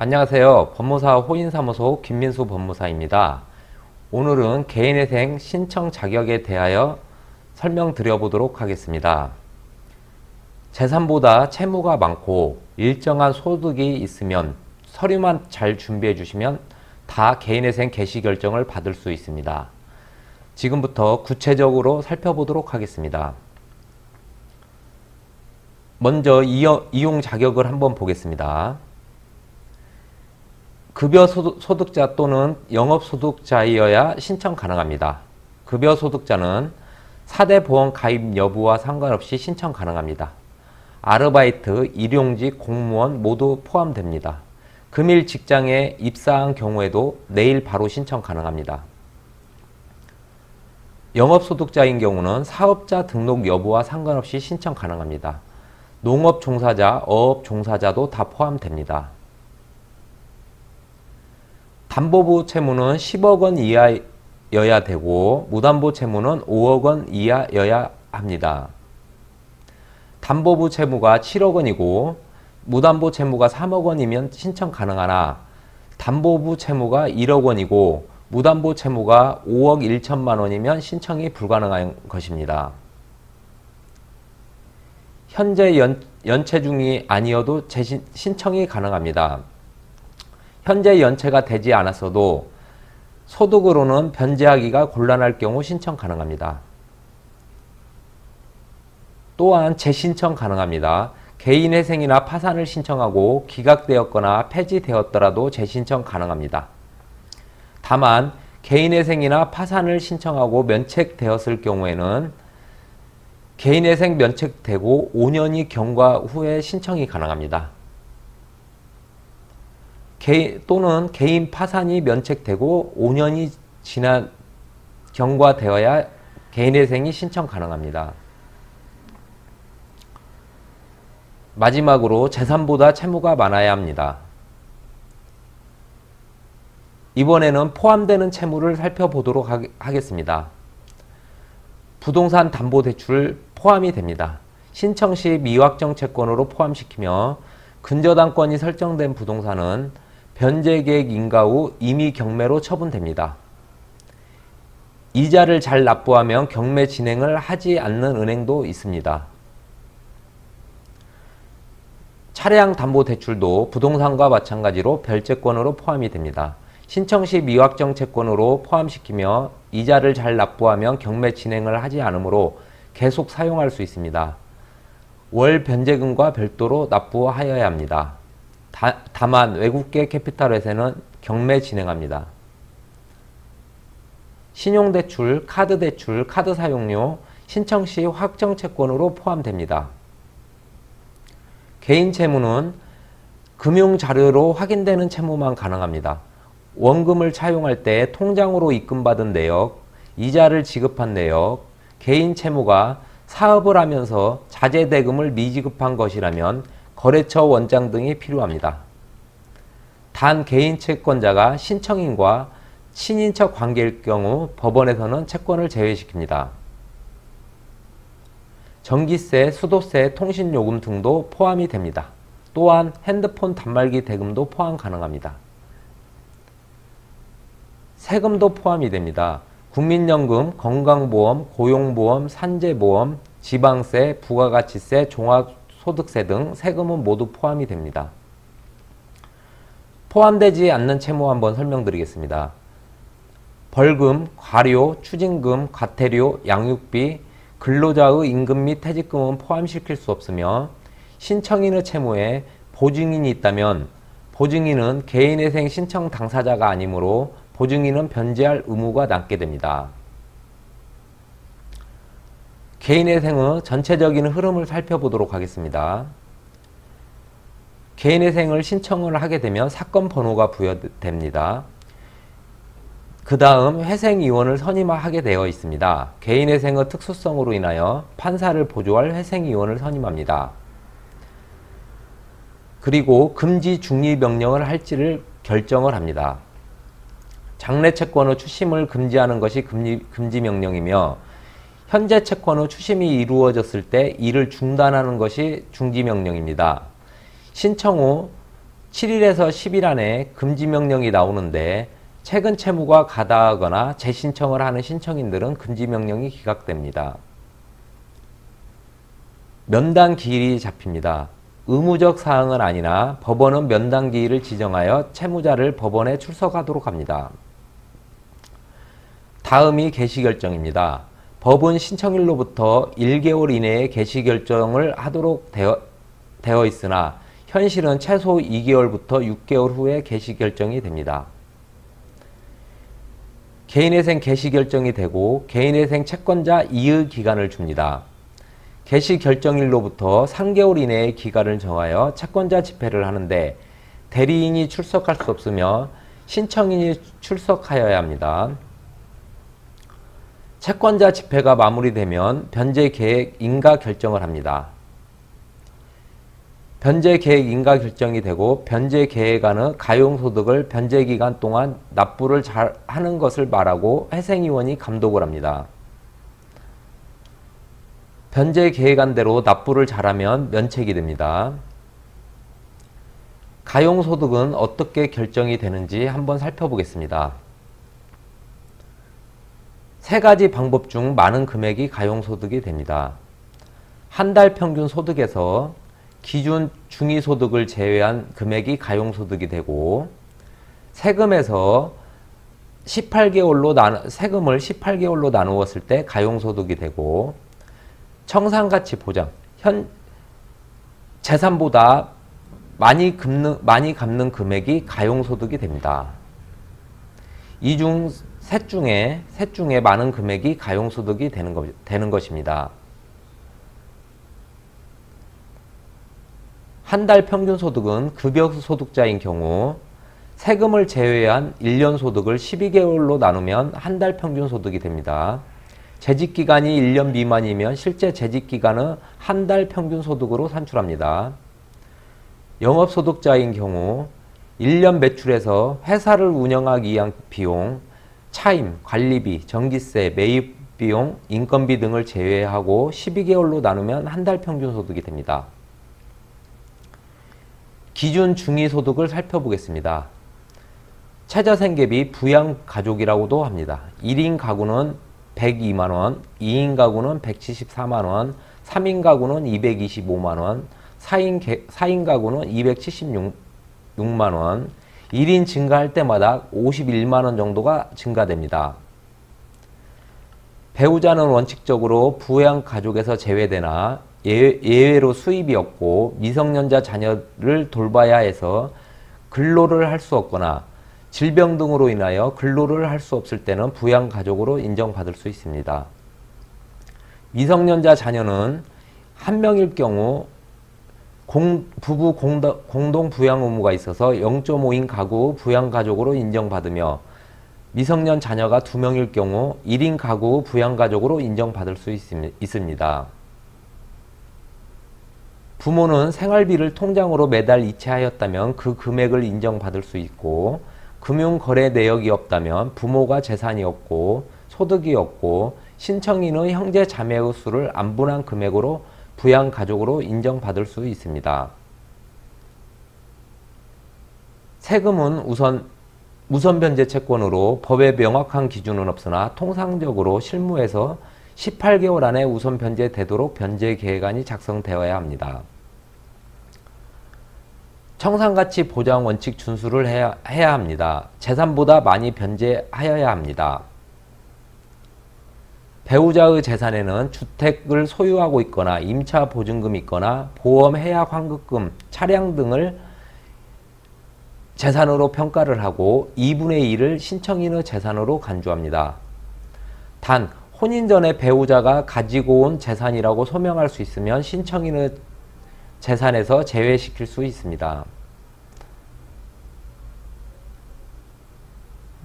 안녕하세요. 법무사 호인사무소 김민수 법무사입니다. 오늘은 개인회생 신청 자격에 대하여 설명드려보도록 하겠습니다. 재산보다 채무가 많고 일정한 소득이 있으면 서류만 잘 준비해 주시면 다 개인회생 개시 결정을 받을 수 있습니다. 지금부터 구체적으로 살펴보도록 하겠습니다. 먼저 이용 자격을 한번 보겠습니다. 급여소득자 또는 영업소득자이어야 신청 가능합니다. 급여소득자는 4대 보험 가입 여부와 상관없이 신청 가능합니다. 아르바이트, 일용직, 공무원 모두 포함됩니다. 금일 직장에 입사한 경우에도 내일 바로 신청 가능합니다. 영업소득자인 경우는 사업자 등록 여부와 상관없이 신청 가능합니다. 농업 종사자, 어업 종사자도 다 포함됩니다. 담보부 채무는 10억 원 이하여야 되고 무담보 채무는 5억 원 이하여야 합니다. 담보부 채무가 7억 원이고 무담보 채무가 3억 원이면 신청 가능하나 담보부 채무가 1억 원이고 무담보 채무가 5억 1천만 원이면 신청이 불가능한 것입니다. 현재 연체 중이 아니어도 신청이 가능합니다. 현재 연체가 되지 않았어도 소득으로는 변제하기가 곤란할 경우 신청 가능합니다. 또한 재신청 가능합니다. 개인회생이나 파산을 신청하고 기각되었거나 폐지되었더라도 재신청 가능합니다. 다만 개인회생이나 파산을 신청하고 면책되었을 경우에는 개인회생 면책되고 5년이 경과 후에 신청이 가능합니다. 또는 개인 파산이 면책되고 5년이 지난 경과되어야 개인회생이 신청 가능합니다. 마지막으로 재산보다 채무가 많아야 합니다. 이번에는 포함되는 채무를 살펴보도록 하겠습니다. 부동산 담보대출 포함이 됩니다. 신청 시 미확정 채권으로 포함시키며 근저당권이 설정된 부동산은 변제계획 인가 후 임의 경매로 처분됩니다. 이자를 잘 납부하면 경매 진행을 하지 않는 은행도 있습니다. 차량 담보대출도 부동산과 마찬가지로 별채권으로 포함이 됩니다. 신청 시 미확정 채권으로 포함시키며 이자를 잘 납부하면 경매 진행을 하지 않으므로 계속 사용할 수 있습니다. 월 변제금과 별도로 납부하여야 합니다. 다만 외국계 캐피탈회사는 경매 진행합니다. 신용대출, 카드대출, 카드 사용료, 신청 시 확정 채권으로 포함됩니다. 개인 채무는 금융자료로 확인되는 채무만 가능합니다. 원금을 차용할 때 통장으로 입금받은 내역, 이자를 지급한 내역, 개인 채무가 사업을 하면서 자재대금을 미지급한 것이라면 거래처 원장 등이 필요합니다. 단 개인 채권자가 신청인과 친인척 관계일 경우 법원에서는 채권을 제외시킵니다. 전기세, 수도세, 통신요금 등도 포함이 됩니다. 또한 핸드폰 단말기 대금도 포함 가능합니다. 세금도 포함이 됩니다. 국민연금, 건강보험, 고용보험, 산재보험, 지방세, 부가가치세, 종합소득세 등 세금은 모두 포함이 됩니다. 포함되지 않는 채무 한번 설명드리겠습니다. 벌금, 과료, 추징금, 과태료, 양육비, 근로자의 임금 및 퇴직금은 포함시킬 수 없으며 신청인의 채무에 보증인이 있다면 보증인은 개인회생 신청 당사자가 아니므로 보증인은 변제할 의무가 남게 됩니다. 개인회생의 전체적인 흐름을 살펴보도록 하겠습니다. 개인회생을 신청을 하게 되면 사건 번호가 부여됩니다. 그 다음 회생위원을 선임하게 되어 있습니다. 개인회생의 특수성으로 인하여 판사를 보조할 회생위원을 선임합니다. 그리고 금지 중리명령을 할지를 결정을 합니다. 장래채권의 추심을 금지하는 것이 금지명령이며 현재 채권의 추심이 이루어졌을 때 이를 중단하는 것이 중지명령입니다. 신청 후 7일에서 10일 안에 금지명령이 나오는데 최근 채무가 가다하거나 재신청을 하는 신청인들은 금지명령이 기각됩니다. 면담기일이 잡힙니다. 의무적 사항은 아니나 법원은 면담기일을 지정하여 채무자를 법원에 출석하도록 합니다. 다음이 개시결정입니다. 법은 신청일로부터 1개월 이내에 개시결정을 하도록 되어 있으나 현실은 최소 2개월부터 6개월 후에 개시결정이 됩니다. 개인회생 개시결정이 되고 개인회생 채권자 이의 기간을 줍니다. 개시결정일로부터 3개월 이내의 기간을 정하여 채권자 집회를 하는데 대리인이 출석할 수 없으며 신청인이 출석하여야 합니다. 채권자 집회가 마무리되면 변제계획 인가 결정을 합니다. 변제계획 인가 결정이 되고 변제계획안의 가용소득을 변제기간 동안 납부를 잘 하는 것을 말하고 회생위원이 감독을 합니다. 변제계획안대로 납부를 잘하면 면책이 됩니다. 가용소득은 어떻게 결정이 되는지 한번 살펴보겠습니다. 세 가지 방법 중 많은 금액이 가용소득이 됩니다. 한 달 평균 소득에서 기준 중위소득을 제외한 금액이 가용소득이 되고 세금을 18개월로 나누었을 때 가용소득이 되고 청산가치 보장, 재산보다 많이 갚는 금액이 가용소득이 됩니다. 이 중 셋 중에 많은 금액이 가용소득이 되는 것입니다. 한 달 평균 소득은 급여소득자인 경우 세금을 제외한 1년 소득을 12개월로 나누면 한 달 평균 소득이 됩니다. 재직기간이 1년 미만이면 실제 재직기간은 한 달 평균 소득으로 산출합니다. 영업소득자인 경우 1년 매출에서 회사를 운영하기 위한 비용, 차임, 관리비, 전기세, 매입비용, 인건비 등을 제외하고 12개월로 나누면 한 달 평균 소득이 됩니다. 기준 중위소득을 살펴보겠습니다. 최저생계비 부양가족이라고도 합니다. 1인 가구는 102만원, 2인 가구는 174만원, 3인 가구는 225만원, 4인 가구는 276만원, 1인 증가할 때마다 51만원 정도가 증가됩니다. 배우자는 원칙적으로 부양가족에서 제외되나 예외로 수입이 없고 미성년자 자녀를 돌봐야 해서 근로를 할 수 없거나 질병 등으로 인하여 근로를 할 수 없을 때는 부양가족으로 인정받을 수 있습니다. 미성년자 자녀는 한 명일 경우 부부 공동 부양 의무가 있어서 0.5인 가구 부양가족으로 인정받으며 미성년 자녀가 2명일 경우 1인 가구 부양가족으로 인정받을 수 있습니다. 부모는 생활비를 통장으로 매달 이체하였다면 그 금액을 인정받을 수 있고 금융거래 내역이 없다면 부모가 재산이 없고 소득이 없고 신청인의 형제 자매의 수를 안 분한 금액으로 부양가족으로 인정받을 수 있습니다. 세금은 우선 변제 채권으로 법에 명확한 기준은 없으나 통상적으로 실무에서 18개월 안에 우선 변제되도록 변제계획안이 작성되어야 합니다. 청산가치 보장 원칙 준수를 해야 합니다. 재산보다 많이 변제하여야 합니다. 배우자의 재산에는 주택을 소유하고 있거나 임차 보증금이 있거나 보험 해약 환급금, 차량 등을 재산으로 평가를 하고 2분의 1을 신청인의 재산으로 간주합니다. 단 혼인 전에 배우자가 가지고 온 재산이라고 소명할 수 있으면 신청인의 재산에서 제외시킬 수 있습니다.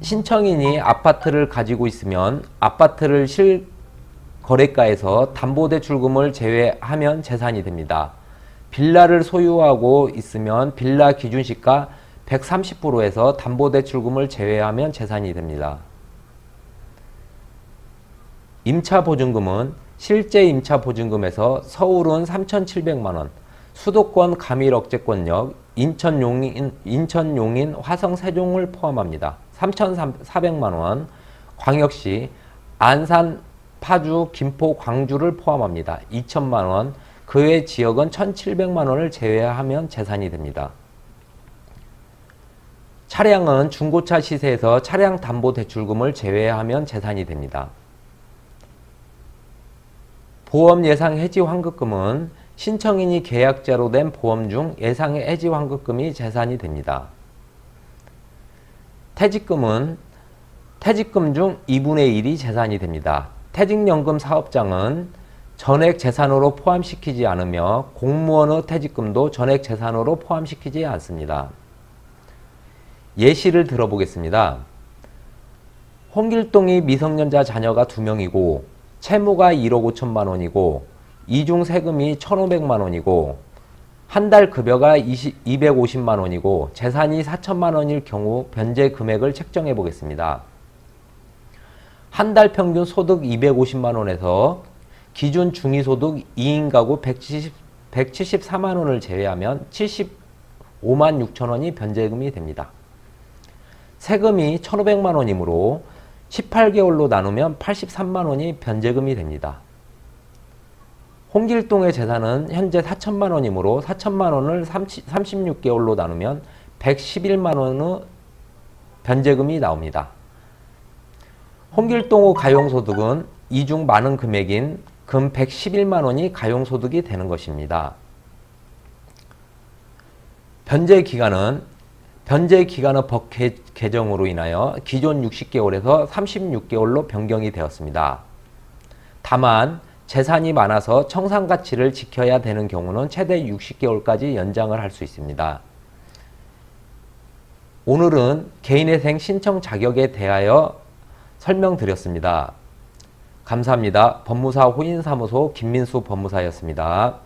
신청인이 아파트를 가지고 있으면 아파트를 실거래가에서 담보대출금을 제외하면 재산이 됩니다. 빌라를 소유하고 있으면 빌라 기준시가 130%에서 담보대출금을 제외하면 재산이 됩니다. 임차보증금은 실제 임차보증금에서 서울은 3,700만원, 수도권 가밀 억제권역, 인천 용인 화성 세종을 포함합니다. 3,400만원, 광역시 안산 파주 김포 광주를 포함합니다. 2천만원, 그 외 지역은 1,700만원을 제외하면 재산이 됩니다. 차량은 중고차 시세에서 차량 담보대출금을 제외하면 재산이 됩니다. 보험 예상 해지 환급금은 신청인이 계약자로 된 보험 중 예상의 해지 환급금이 재산이 됩니다. 퇴직금은 퇴직금 중 2분의 1이 재산이 됩니다. 퇴직연금 사업장은 전액 재산으로 포함시키지 않으며 공무원의 퇴직금도 전액 재산으로 포함시키지 않습니다. 예시를 들어보겠습니다. 홍길동이 미성년자 자녀가 2명이고 채무가 1억 5천만 원이고 이중 세금이 1,500만 원이고 한 달 급여가 250만 원이고 재산이 4천만 원일 경우 변제 금액을 책정해 보겠습니다. 한 달 평균 소득 250만 원에서 기준 중위소득 2인 가구 174만 원을 제외하면 75만 6천 원이 변제금이 됩니다. 세금이 1,500만 원이므로 18개월로 나누면 83만 원이 변제금이 됩니다. 홍길동의 재산은 현재 4천만 원이므로 4천만 원을 36개월로 나누면 111만 원의 변제금이 나옵니다. 홍길동의 가용소득은 이 중 많은 금액인 금 111만 원이 가용소득이 되는 것입니다. 변제기간의 법 개정으로 인하여 기존 60개월에서 36개월로 변경이 되었습니다. 다만 재산이 많아서 청산가치를 지켜야 되는 경우는 최대 60개월까지 연장을 할 수 있습니다. 오늘은 개인회생 신청 자격에 대하여 설명드렸습니다. 감사합니다. 법무사 호인사무소 김민수 법무사였습니다.